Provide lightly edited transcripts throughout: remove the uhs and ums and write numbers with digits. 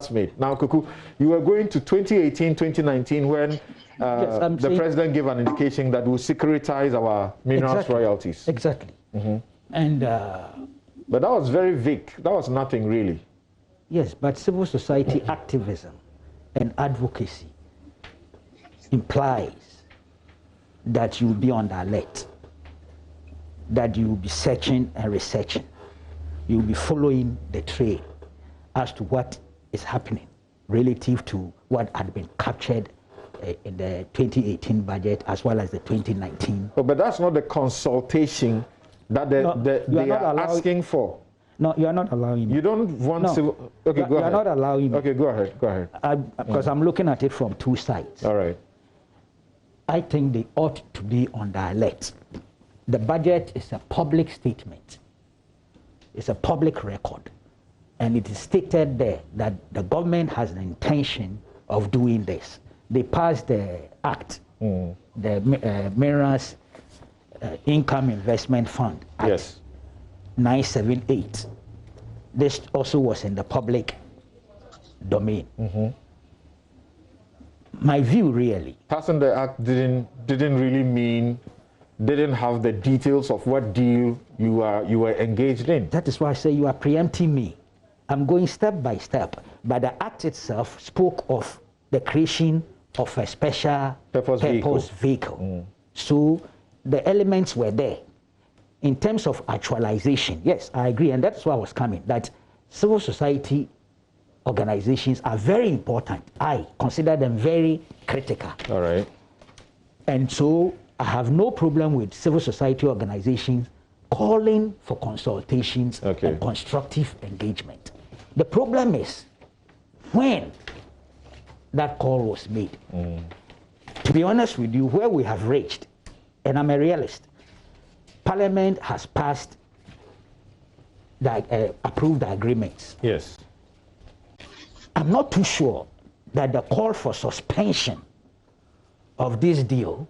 made. Now, Kweku, you were going to 2018, 2019 when yes, the president gave an indication that we'll securitize our minerals royalties. Exactly. And but that was very vague. That was nothing really. Yes, but civil society activism and advocacy implies that you will be on the alert, that you will be searching and researching. You will be following the trail as to what is happening relative to what had been captured in the 2018 budget as well as the 2019. Oh, but that's not the consultation that they are asking for. No, you are not allowing me. You don't want civil... Okay, go ahead. You are not allowing me. Okay, go ahead. Because I'm looking at it from two sides. All right. I think they ought to be on the alert. The budget is a public statement. It's a public record. And it is stated there that the government has the intention of doing this. They passed the act, the Minerals Income Investment Fund Act, yes, 978. This also was in the public domain. My view really. Passing the act didn't really mean, didn't have the details of what deal you were engaged in. That is why I say you are preempting me. I'm going step by step. But the act itself spoke of the creation of a special purpose vehicle. So the elements were there. In terms of actualization, yes, I agree, and that's why I was coming, that civil society organizations are very important. I consider them very critical. All right. And so I have no problem with civil society organizations calling for consultations and constructive engagement. The problem is when that call was made. To be honest with you, where we have reached, and I'm a realist, Parliament has passed the approved agreements. Yes. I'm not too sure that the call for suspension of this deal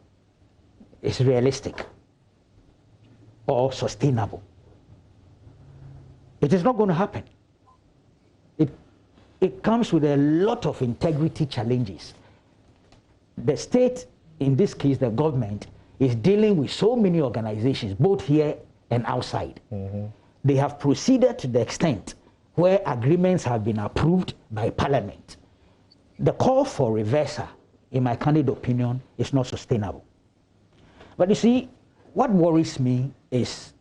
is realistic or sustainable. It is not going to happen. It comes with a lot of integrity challenges. The state, in this case the government, is dealing with so many organizations, both here and outside. They have proceeded to the extent where agreements have been approved by Parliament. The call for reversal, in my candid opinion, is not sustainable. But you see, what worries me is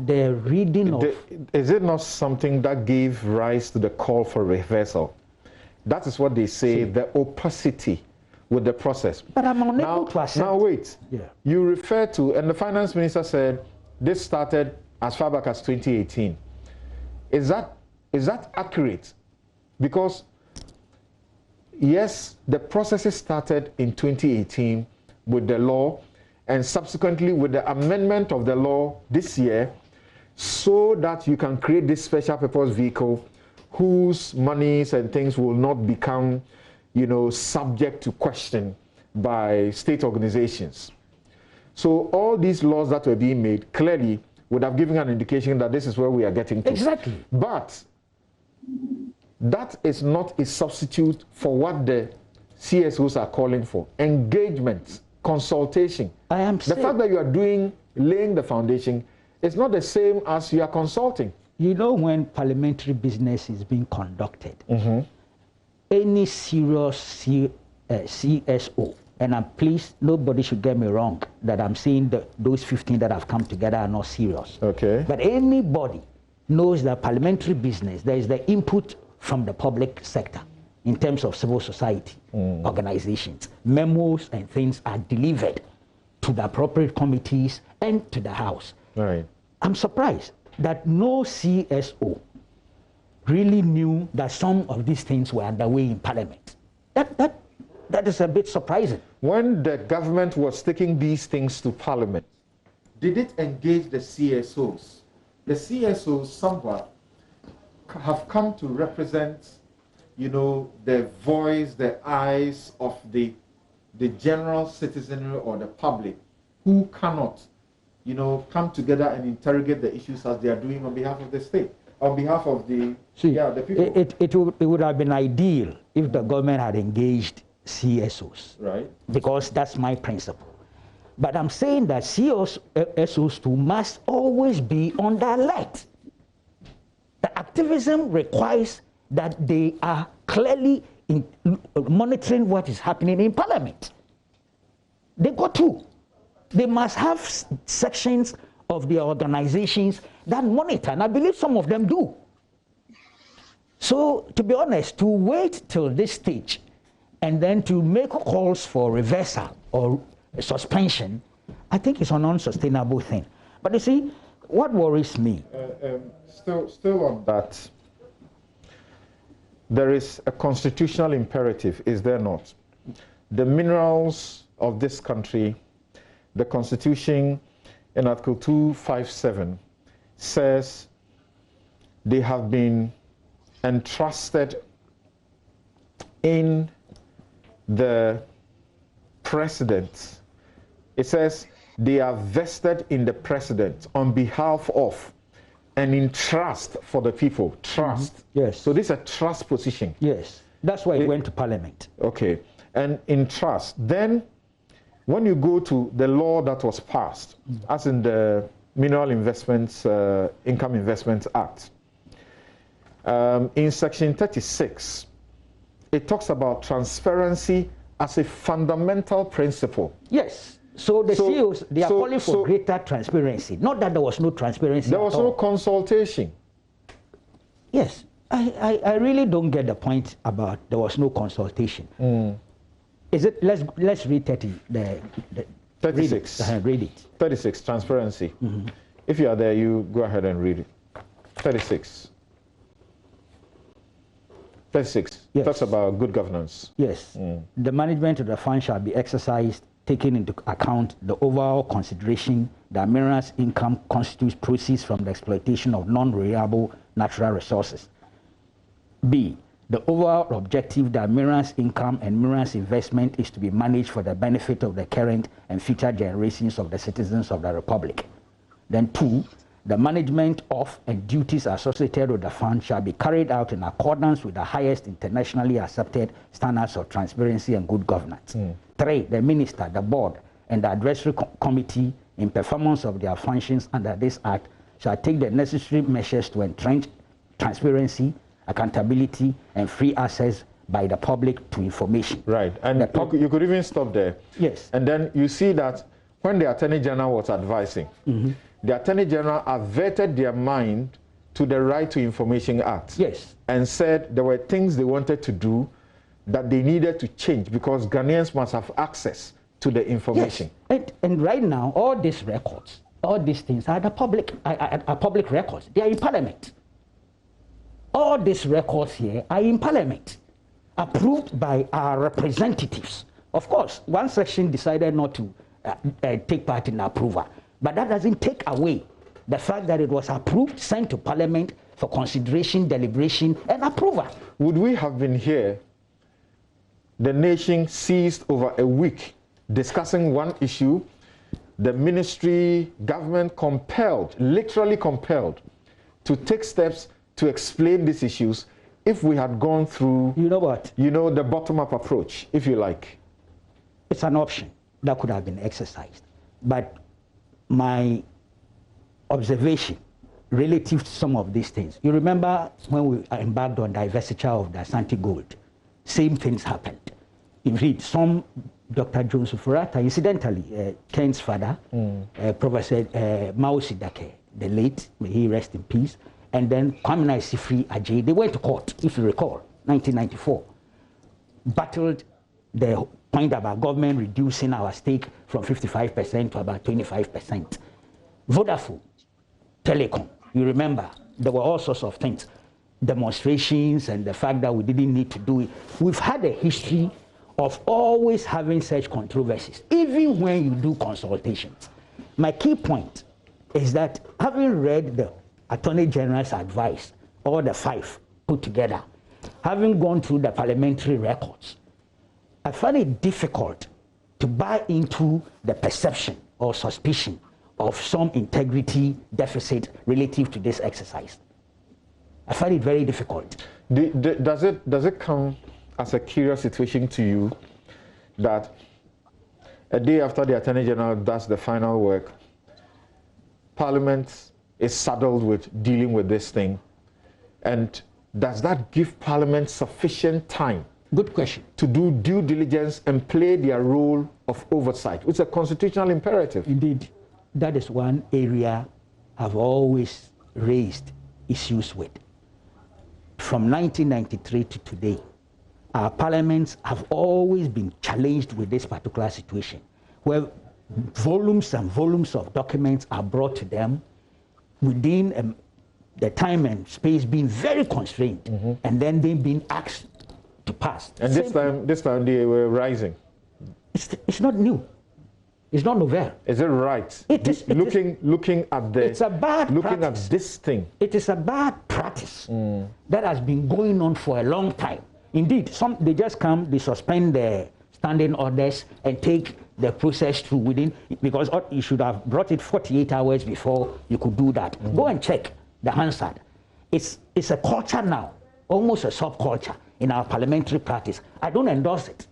the reading of... Is it not something that gave rise to the call for reversal? That is what they say, the opacity with the process. But I'm unable to accept. Now wait, yeah. You refer to, and the finance minister said, this started as far back as 2018. Is that accurate? Because yes, the processes started in 2018 with the law and subsequently with the amendment of the law this year so that you can create this special purpose vehicle whose monies and things will not become, subject to question by state organizations. So all these laws that were being made clearly would have given an indication that this is where we are getting to. Exactly. But that is not a substitute for what the CSOs are calling for. Engagement, consultation. The fact that you are laying the foundation is not the same as you are consulting. You know, when parliamentary business is being conducted, any serious CSO, and I'm pleased, nobody should get me wrong, that I'm saying that those 15 that have come together are not serious. Okay. But anybody knows that parliamentary business, there is the input from the public sector in terms of civil society organizations. Memos and things are delivered to the appropriate committees and to the House. Right. I'm surprised that no CSO really knew that some of these things were underway in Parliament. That is a bit surprising. When the government was taking these things to Parliament, did it engage the CSOs? The CSOs somewhat have come to represent, the voice, the eyes of the general citizenry or the public who cannot, come together and interrogate the issues as they are doing on behalf of the state. on behalf of the the people. It would have been ideal if the government had engaged CSOs, right? Because that's my principle. But I'm saying that CSOs too must always be on the alert. The activism requires that they are clearly monitoring what is happening in Parliament. They got to. They must have sections of their organizations that monitor, and I believe some of them do. So, to be honest, to wait till this stage and then to make calls for reversal or suspension, I think it's an unsustainable thing. But you see, what worries me... Still on that, there is a constitutional imperative, is there not? The minerals of this country, the Constitution in Article 257 says they have been entrusted in the president. It says they are vested in the president on behalf of and in trust for the people. Trust. Yes. So this is a trust position. Yes. That's why it went to Parliament. Okay. And in trust. Then when you go to the law that was passed, as in the Mineral Investments, Income Investments Act, in Section 36, it talks about transparency as a fundamental principle. Yes. So the CEOs, they are calling for greater transparency. Not that there was no transparency. There was no consultation. Yes. I really don't get the point about there was no consultation. Is it, let's read 36. Read it. 36, transparency. If you are there, you go ahead and read it. 36. 36. Yes. Talks about good governance. Yes. The management of the fund shall be exercised, taking into account the overall consideration that minerals income constitutes proceeds from the exploitation of non-renewable natural resources. B, the overall objective that minerals income and minerals investment is to be managed for the benefit of the current and future generations of the citizens of the Republic. Then 2, the management of and duties associated with the fund shall be carried out in accordance with the highest internationally accepted standards of transparency and good governance. 3, the minister, the board, and the advisory committee in performance of their functions under this act shall take the necessary measures to entrench transparency, accountability, and free access by the public to information. Right, and you could even stop there. Yes. And then you see that when the Attorney General was advising, the Attorney General averted their mind to the Right to Information Act. Yes. And said there were things they wanted to do that they needed to change because Ghanaians must have access to the information. Yes. And right now, all these records, all these things are the public records. They are in Parliament. All these records here are in Parliament, approved by our representatives. Of course, one section decided not to take part in approval, but that doesn't take away the fact that it was approved, sent to Parliament for consideration, deliberation, and approval. Would we have been here, the nation seized over a week discussing one issue, the ministry, government compelled, literally compelled, to take steps to explain these issues if we had gone through, the bottom-up approach, if you like? It's an option that could have been exercised. But my observation relative to some of these things, you remember when we embarked on divestiture of the Asante Gold, same things happened. Indeed, Dr. Jones Furata, incidentally, Ken's father, Professor Mao Sidake, the late, may he rest in peace, and then Kwame Sifri Ajay, they went to court, if you recall, 1994, battled the point about government reducing our stake from 55% to about 25%. Vodafone, Telecom, you remember, there were all sorts of things, demonstrations and the fact that we didn't need to do it. We've had a history of always having such controversies, even when you do consultations. My key point is that having read the Attorney General's advice, all the 5 put together, having gone through the parliamentary records, I find it difficult to buy into the perception or suspicion of some integrity deficit relative to this exercise. I find it very difficult. Does it come as a curious situation to you that a day after the Attorney General does the final work, Parliament is saddled with dealing with this thing? And does that give Parliament sufficient time? Good question. To do due diligence and play their role of oversight? It's a constitutional imperative. Indeed, that is one area I've always raised issues with. From 1993 to today, our parliaments have always been challenged with this particular situation, where volumes and volumes of documents are brought to them within the time and space being very constrained, and then they've been asked to pass. And this time they were rising. It's not new. It's not novel. Is it right? Looking at it's a bad practice. At this thing. It is a bad practice that has been going on for a long time. Indeed, they just come, they suspend the standing orders and take the process through within, because you should have brought it 48 hours before you could do that. Go and check the Hansard. It's a culture now, almost a subculture in our parliamentary practice. I don't endorse it.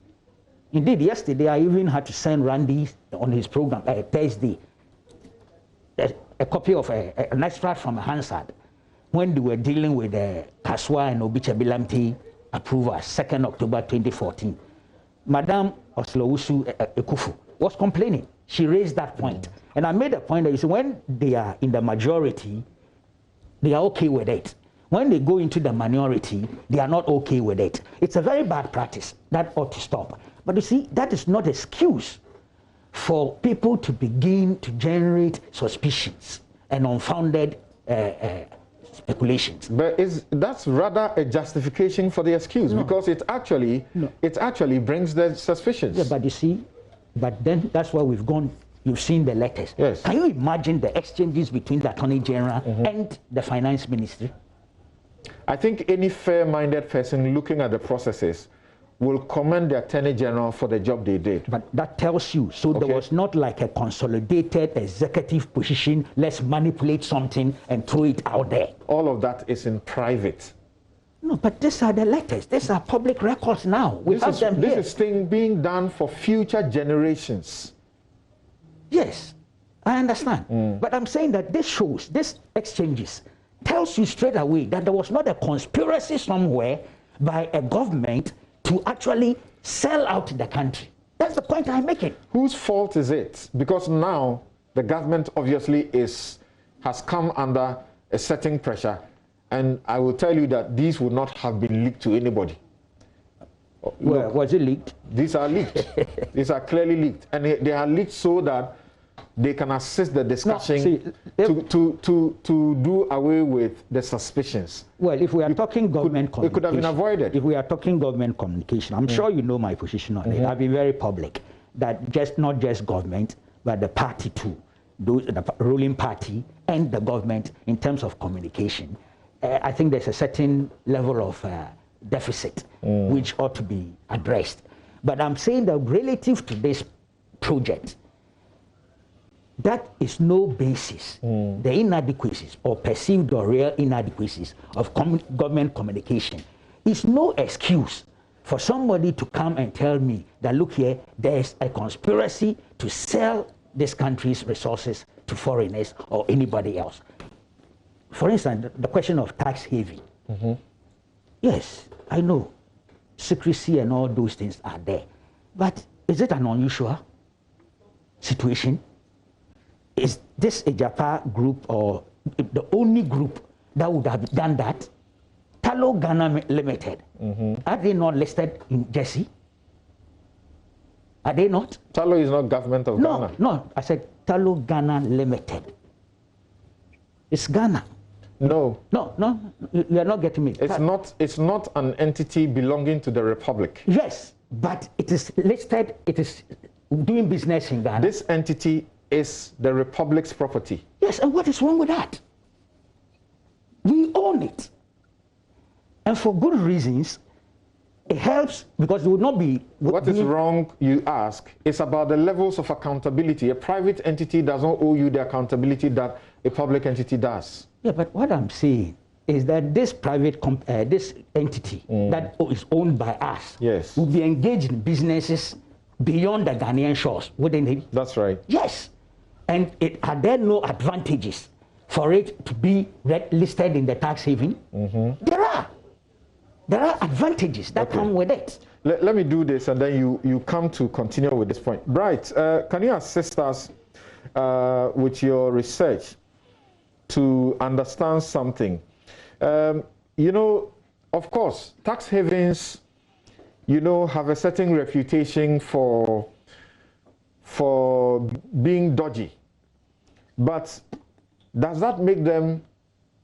Indeed, yesterday I even had to send Randy on his program, Thursday, a copy of an extract from a Hansard when they were dealing with the Kaswa and Obichabilamti approval, 2nd October 2014. Madame Oslowusu Ekufu was complaining. She raised that point. And I made a point that you see, when they are in the majority, they are okay with it. When they go into the minority, they are not okay with it. It's a very bad practice that ought to stop. But you see, that is not an excuse for people to begin to generate suspicions and unfounded speculations. But that's rather a justification for the excuse, because it actually brings the suspicions. Yeah, but you see, but then that's why we've gone. You've seen the letters. Yes. Can you imagine the exchanges between the Attorney General and the Finance Ministry? I think any fair-minded person looking at the processes will commend the Attorney General for the job they did. But that tells you, so there was not like a consolidated executive position, let's manipulate something and throw it out there. All of that is in private. No, but these are the letters. These are public records now. We have them here. This is thing being done for future generations. Yes, I understand. But I'm saying that this shows, this exchanges, tells you straight away that there was not a conspiracy somewhere by a government to actually sell out the country. That's the point I'm making. Whose fault is it? Because now the government obviously has come under a certain pressure, and I will tell you that these would not have been leaked to anybody. Well, was it leaked? These are leaked. These are clearly leaked, and they are leaked so that they can assist the discussion to do away with the suspicions. Well, if we are talking government communication, it could have been avoided. If we are talking government communication, I'm sure you know my position on it. I've been very public that not just government, but the party too, the ruling party and the government in terms of communication. I think there's a certain level of deficit which ought to be addressed. But I'm saying that relative to this project, that is no basis. The inadequacies or perceived or real inadequacies of government communication is no excuse for somebody to come and tell me that, look here, there's a conspiracy to sell this country's resources to foreigners or anybody else. For instance, the question of tax haven. Yes, I know secrecy and all those things are there. But is it an unusual situation? Is this Agyapa group or the only group that would have done that? Talo Ghana Limited, are they not listed in Jersey? Are they not? Talo is not government of Ghana. No, I said Talo Ghana Limited. It's Ghana. No, you are not getting me. It's not an entity belonging to the Republic. Yes, but it is listed, it is doing business in Ghana. This entity is the Republic's property. Yes, and what is wrong with that? We own it. And for good reasons, it helps because it would not be... What is wrong, you ask, is about the levels of accountability. A private entity does not owe you the accountability that a public entity does. Yeah, but what I'm saying is that this this entity that is owned by us yes. will be engaged in businesses beyond the Ghanaian shores, wouldn't it? That's right. Yes. And are there no advantages for it to be listed in the tax haven? There are. There are advantages that come with it. Let me do this, and then you come to continue with this point. Bright, can you assist us with your research to understand something? You know, of course, tax havens, you know, have a certain reputation for being dodgy. But does that make them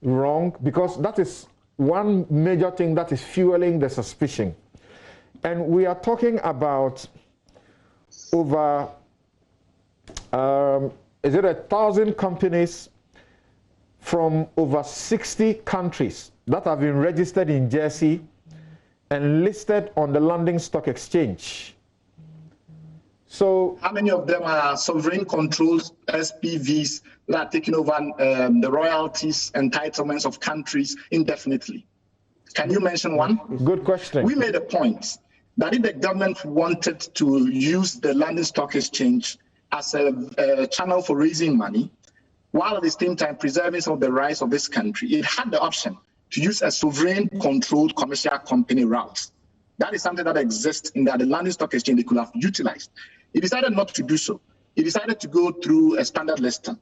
wrong? Because that is one major thing that is fueling the suspicion. And we are talking about over, is it 1,000 companies from over 60 countries that have been registered in Jersey and listed on the London Stock Exchange. So how many of them are sovereign controlled SPVs that are taking over the royalties, entitlements of countries indefinitely? Can you mention one? Good question. We made a point that if the government wanted to use the London Stock Exchange as a channel for raising money, while at the same time preserving some of the rights of this country, it had the option to use a sovereign-controlled commercial company route. That is something that exists in the London Stock Exchange they could have utilized. It decided not to do so. It decided to go through a standard listing.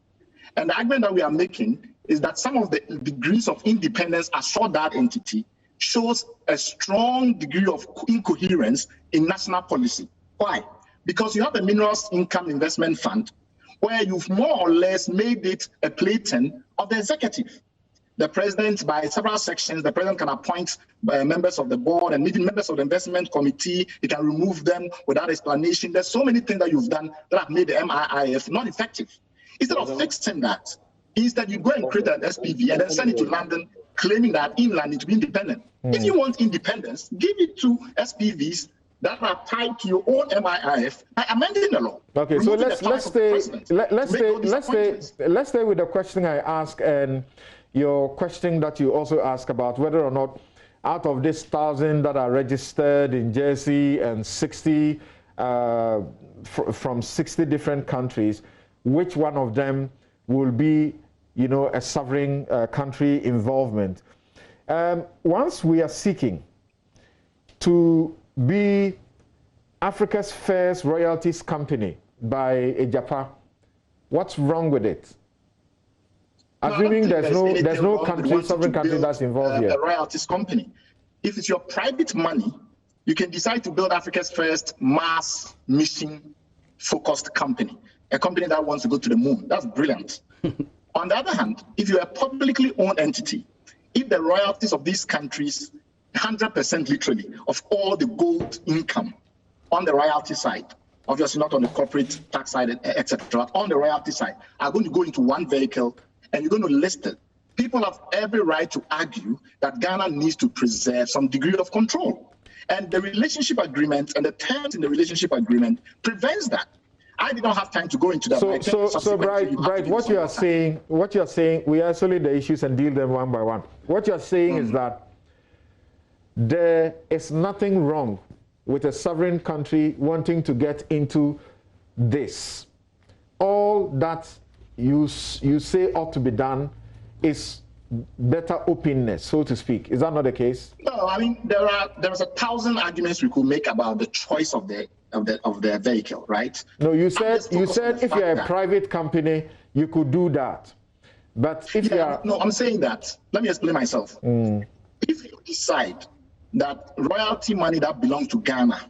And the argument that we are making is that some of the degrees of independence assured that entity shows a strong degree of incoherence in national policy. Why? Because you have the Minerals Income Investment Fund, where you've more or less made it a plaything of the executive. The president, by several sections, the president can appoint members of the board and even members of the investment committee. He can remove them without explanation. There's so many things that you've done that have made the MIIF not effective. Instead of fixing that, instead you go and create an SPV and then send it to London, claiming that in London to be independent. If you want independence, give it to SPVs that are tied to your own MIIF by amending the law. Okay, so let's stay with the question I asked and your question that you also asked about whether or not out of this 1,000 that are registered in Jersey and 60 from 60 different countries, which one of them will be, you know, a sovereign country involvement. Once we are seeking to be Africa's first royalties company by Agyapa, what's wrong with it? Assuming there's no country, sovereign country that's involved here. A royalties company. If it's your private money, you can decide to build Africa's first mass mission focused company, a company that wants to go to the moon. That's brilliant. On the other hand, if you're a publicly owned entity, if the royalties of these countries, 100% literally, of all the gold income on the royalty side, obviously not on the corporate tax side, etc., on the royalty side, are going to go into one vehicle and you're going to list it, people have every right to argue that Ghana needs to preserve some degree of control. And the relationship agreement and the terms in the relationship agreement prevents that. I did not have time to go into that. So Bright, what you are saying, we isolate the issues and deal them one by one. What you are saying is that there is nothing wrong with a sovereign country wanting to get into this. All that you say ought to be done is better openness, so to speak. Is that not the case? No, I mean there's 1,000 arguments we could make about the choice of the vehicle, right? No, you said if you're a private company, you could do that. But if you are... No, I'm saying that. Let me explain myself. If you decide that royalty money that belongs to Ghana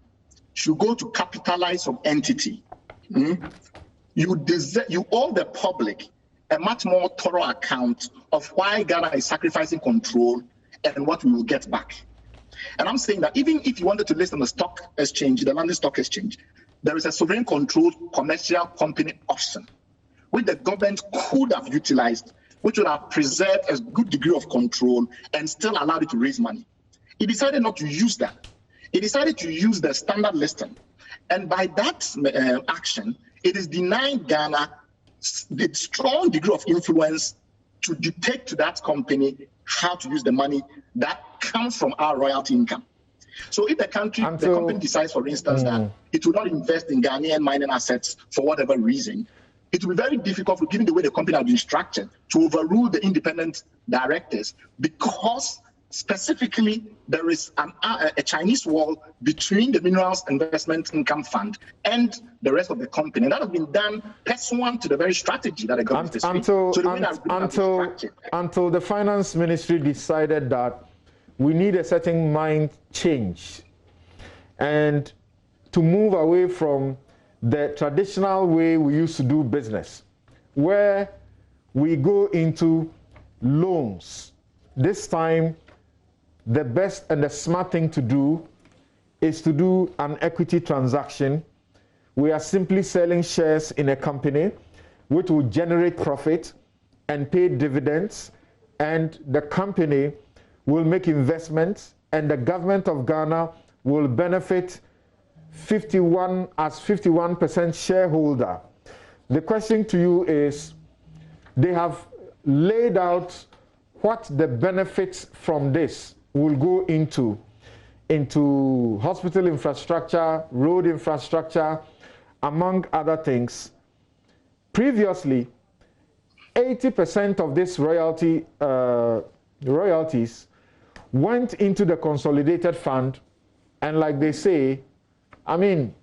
should go to capitalize some entity, you owe the public a much more thorough account of why Ghana is sacrificing control and what we will get back. And I'm saying that even if you wanted to list on the stock exchange, the London Stock Exchange, there is a sovereign-controlled commercial company option, which the government could have utilized, which would have preserved a good degree of control and still allowed it to raise money. It decided not to use that. It decided to use the standard listing. And by that action, it is denying Ghana the strong degree of influence to dictate to that company how to use the money that comes from our royalty income. So if the company decides, for instance, that it will not invest in Ghanaian mining assets for whatever reason, it will be very difficult, given the way the company has been structured, to overrule the independent directors, because specifically there is a Chinese wall between the Minerals Investment Income Fund and the rest of the company. And that has been done pursuant to the very strategy that the government is until the finance ministry decided that we need a certain mind change and to move away from the traditional way we used to do business, where we go into loans. This time, the best and the smart thing to do is to do an equity transaction. We are simply selling shares in a company which will generate profit and pay dividends, and the company will make investments, and the government of Ghana will benefit 51% shareholder. The question to you is, they have laid out what the benefits from this will go into hospital infrastructure, road infrastructure, among other things. Previously, 80% of this royalties went into the consolidated fund, and like they say,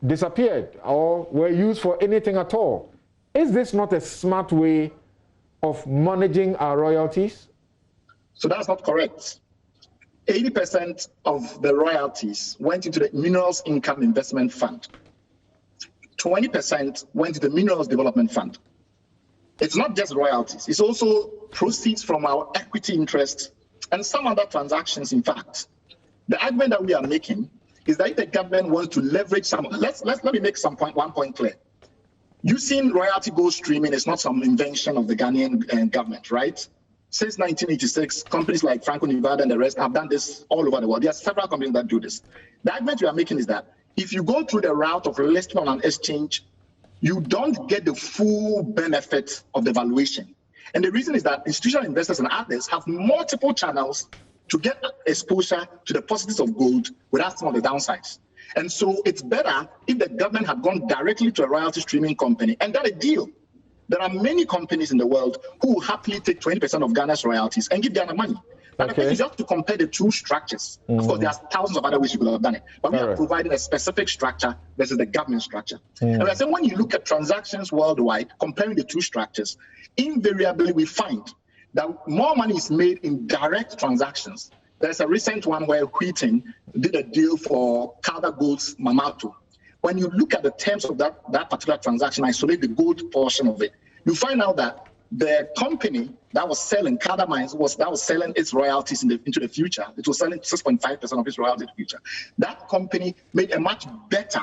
disappeared or were used for anything at all. Is this not a smart way of managing our royalties? So that's not correct. 80% of the royalties went into the Minerals Income Investment Fund. 20% went to the Minerals Development Fund. It's not just royalties, it's also proceeds from our equity interests and some other transactions, in fact. The argument that we are making is that if the government wants to leverage some, let me make one point clear. Using royalty gold streaming is not some invention of the Ghanaian government, right? Since 1986, companies like Franco-Nevada and the rest have done this all over the world. There are several companies that do this. The argument we are making is that if you go through the route of listing on an exchange, you don't get the full benefit of the valuation. And the reason is that institutional investors and others have multiple channels to get exposure to the positives of gold without some of the downsides. And so it's better if the government had gone directly to a royalty streaming company and done a deal. There are many companies in the world who will happily take 20% of Ghana's royalties and give Ghana money. But okay, you have to compare the two structures. Of course, there are thousands of other ways you could have done it. But we are providing a specific structure versus the government structure. And I say when you look at transactions worldwide, comparing the two structures, invariably we find that more money is made in direct transactions. There's a recent one where Wheaton did a deal for Calder Gold's Mamato. When you look at the terms of that particular transaction, isolate the gold portion of it, you find out that the company that was selling Calder Mines was selling its royalties into the future. It was selling 6.5% of its royalties in the future. That company made a much better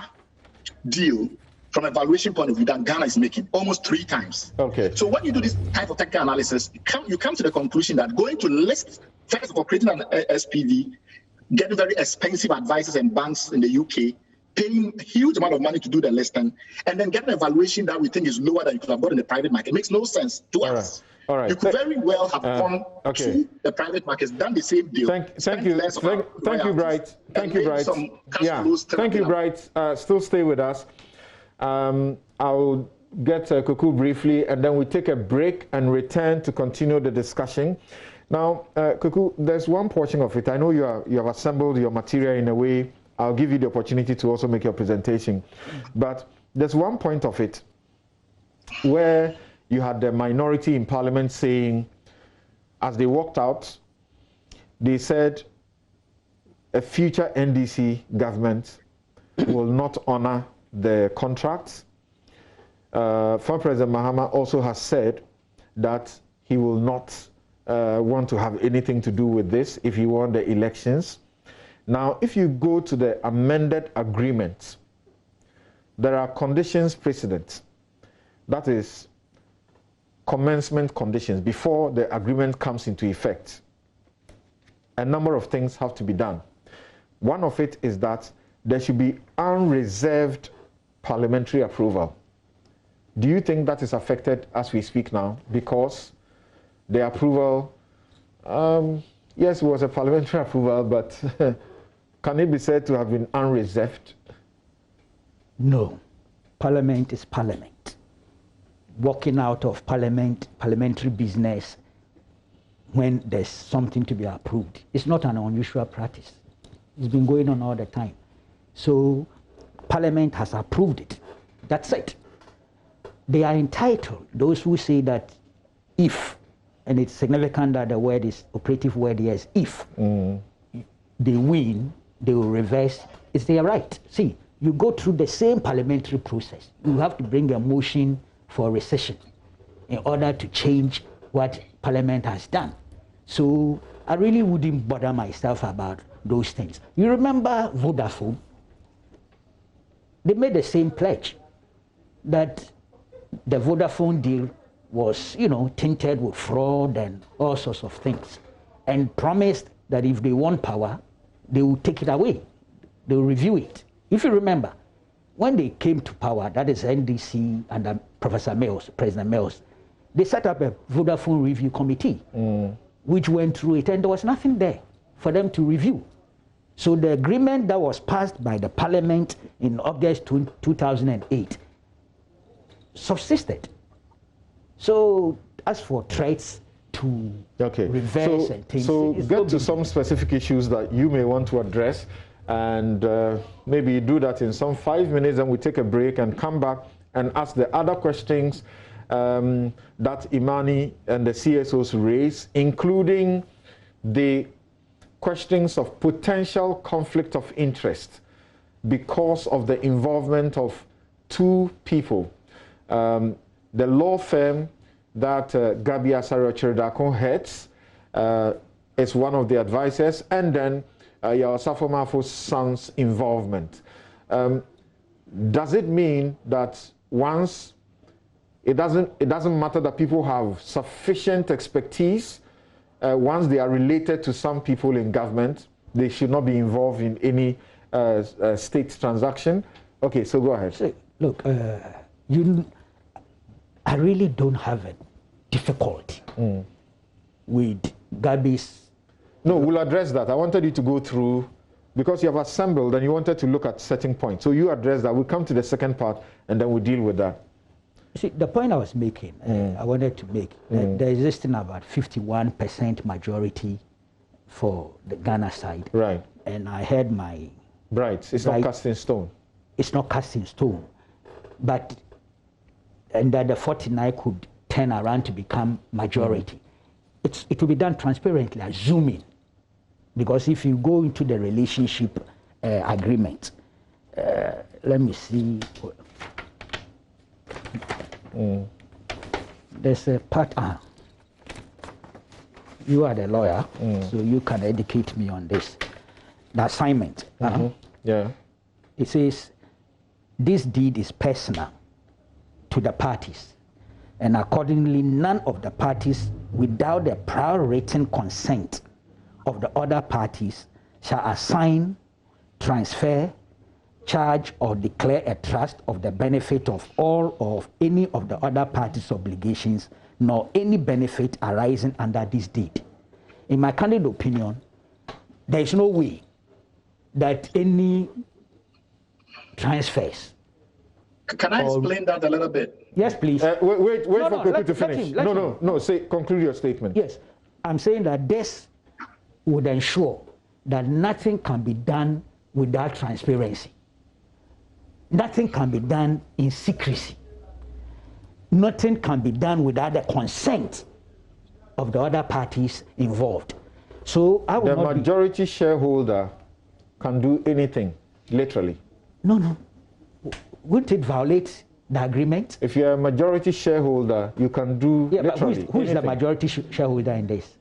deal from a valuation point of view than Ghana is making, almost 3 times. Okay. So when you do this type of technical analysis, you come to the conclusion that going to list, first of all, creating an SPV, getting very expensive advisors and banks in the UK, paying a huge amount of money to do the listing, and then getting a valuation that we think is lower than you could have got in the private market. It makes no sense to us. All right. You could very well have gone to the private markets, done the same deal. Thank you, Bright. Thank you, Bright. Thank you, Bright. Still stay with us. I'll get Kweku briefly, and then we take a break and return to continue the discussion. Now, Kweku, there's one portion of it. I know you have assembled your material in a way. I'll give you the opportunity to also make your presentation. But there's one point of it where you had the minority in Parliament saying, as they walked out, they said a future NDC government will not honor the contracts. Former President Mahama also has said that he will not want to have anything to do with this if he won the elections. Now, if you go to the amended agreement, there are conditions precedent. That is commencement conditions before the agreement comes into effect. A number of things have to be done. One of it is that there should be unreserved parliamentary approval. Do you think that is affected as we speak now? Because the approval, yes, it was a parliamentary approval, but can it be said to have been unreserved? No. Parliament is parliament. Walking out of parliamentary business when there's something to be approved, it's not an unusual practice. It's been going on all the time. So Parliament has approved it. That's it. They are entitled, those who say that if, and it's significant that the word is, operative word here is if, they win, they will reverse, it's their right. See, you go through the same parliamentary process. You have to bring a motion for recession in order to change what Parliament has done. So I really wouldn't bother myself about those things. You remember Vodafone? They made the same pledge that the Vodafone deal was, tainted with fraud and all sorts of things, and promised that if they want power, they will take it away. They will review it. If you remember, when they came to power, that is NDC under Professor Mills, President Mills, they set up a Vodafone review committee, which went through it, and there was nothing there for them to review. So the agreement that was passed by the Parliament in August 2008 subsisted. So as for threats to reverse and things, so get to some specific issues that you may want to address, and maybe do that in some 5 minutes, and we take a break and come back and ask the other questions that Imani and the CSOs raise, including the questions of potential conflict of interest because of the involvement of two people. The law firm that Gabi Asare-Okyere heads is one of the advisors, and then Osafo Mafo's son's involvement. Does it mean that once it doesn't matter that people have sufficient expertise, once they are related to some people in government, they should not be involved in any state transaction? Okay, so go ahead. So, look, I really don't have a difficulty with Gabi's. No, we'll address that. I wanted you to go through, because you have assembled and you wanted to look at certain points. So you address that. We'll come to the second part and then we'll deal with that. See, the point I was making, I wanted to make, there is this thing about 51% majority for the Ghana side. Right. And I had my... Right. It's not cast in stone. It's not cast in stone. But, and that the 49 could turn around to become majority. It will be done transparently, assuming. Because if you go into the relationship agreement, let me see. There's a part, you are the lawyer, so you can educate me on this. The assignment. Yeah. It says, this deed is personal to the parties, and accordingly none of the parties without the prior written consent of the other parties shall assign, transfer, charge, or declare a trust of the benefit of all of any of the other parties' obligations, nor any benefit arising under this deed. In my candid opinion, there is no way that any transfers. Can I explain that a little bit? Yes, please. Wait for Kweku to finish. No, conclude your statement. Yes, I'm saying that this would ensure that nothing can be done without transparency. Nothing can be done in secrecy. Nothing can be done without the consent of the other parties involved. So I would the majority shareholder can do anything, literally. No. Wouldn't it violate the agreement? If you're a majority shareholder, you can do literally but who is the majority shareholder in this?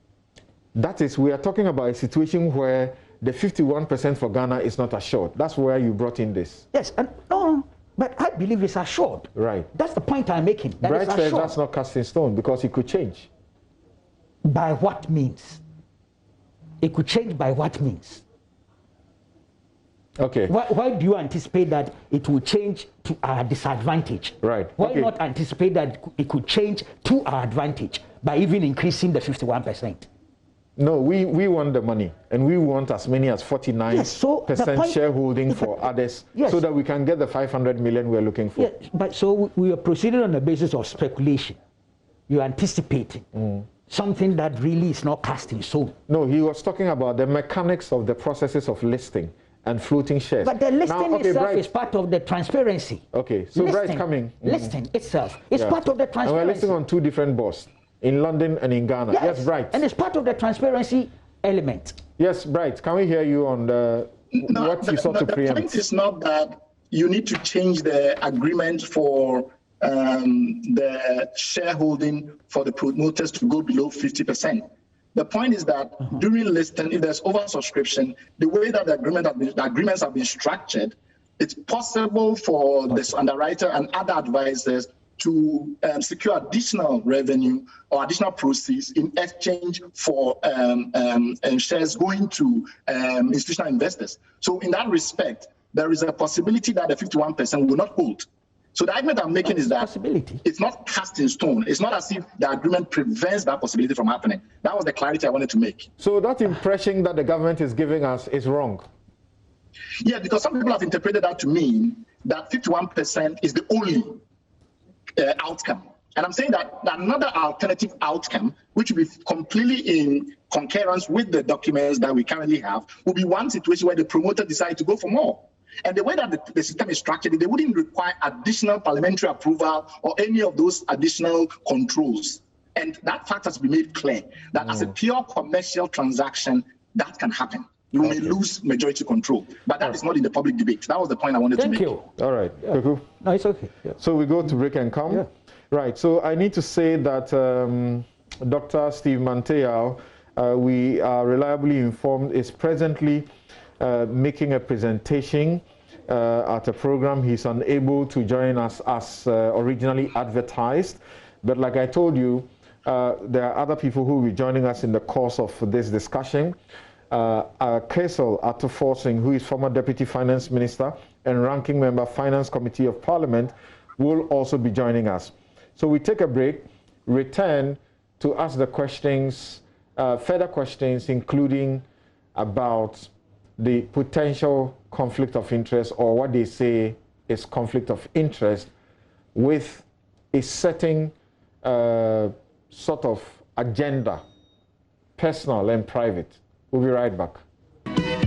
That is, we are talking about a situation where the 51% for Ghana is not assured. That's where you brought in this. Yes, and no, but I believe it's assured. Right. That's the point I'm making. Bright says that's not cast in stone because it could change. By what means? It could change by what means? Okay. Why do you anticipate that it will change to our disadvantage? Right. Why okay. not anticipate that it could change to our advantage by even increasing the 51%? No, we want the money, and we want as many as 49% yes, so shareholding for others, yes. so that we can get the 500 million we're looking for. Yes, but so we are proceeding on the basis of speculation. You're anticipating something that really is not cast in stone. No, he was talking about the mechanics of the processes of listing and floating shares. But the listing now, okay, itself Bright, is part of the transparency. Okay, so Bright's coming. Listing itself is part of the transparency. And we're listing on 2 different boards, in London and in Ghana. Yes, Bright. And it's part of the transparency element. Yes, Bright. Can we hear you on what you sought to preempt? The point is not that you need to change the agreement for the shareholding for the promoters to go below 50%. The point is that during listing, if there's oversubscription, the way that the agreements have been structured, it's possible for this underwriter and other advisors to secure additional revenue or additional proceeds in exchange for shares going to institutional investors. So in that respect, there is a possibility that the 51% will not hold. So the argument I'm making is that it's not cast in stone. It's not as if the agreement prevents that possibility from happening. That was the clarity I wanted to make. So that impression that the government is giving us is wrong. Yeah, because some people have interpreted that to mean that 51% is the only outcome. And I'm saying that another alternative outcome, which will be completely in concurrence with the documents that we currently have, will be one situation where the promoter decides to go for more. And the way that the system is structured, they wouldn't require additional parliamentary approval or any of those additional controls. And that fact has been made clear that as a pure commercial transaction, that can happen. You may lose majority control, but that is not in the public debate. That was the point I wanted to make. Thank you. All right. Yeah. No, it's okay. Yeah. So we go to break and come. Yeah. Right. So I need to say that Dr. Steve Manteau, we are reliably informed, is presently making a presentation at a program. He's unable to join us as originally advertised. But like I told you, there are other people who will be joining us in the course of this discussion. Kaisal Atufor-Singh, who is former Deputy Finance Minister and Ranking Member, Finance Committee of Parliament, will also be joining us. So we take a break, return to ask the questions, further questions, including about the potential conflict of interest, or what they say is conflict of interest, with a certain sort of agenda, personal and private. We'll be right back.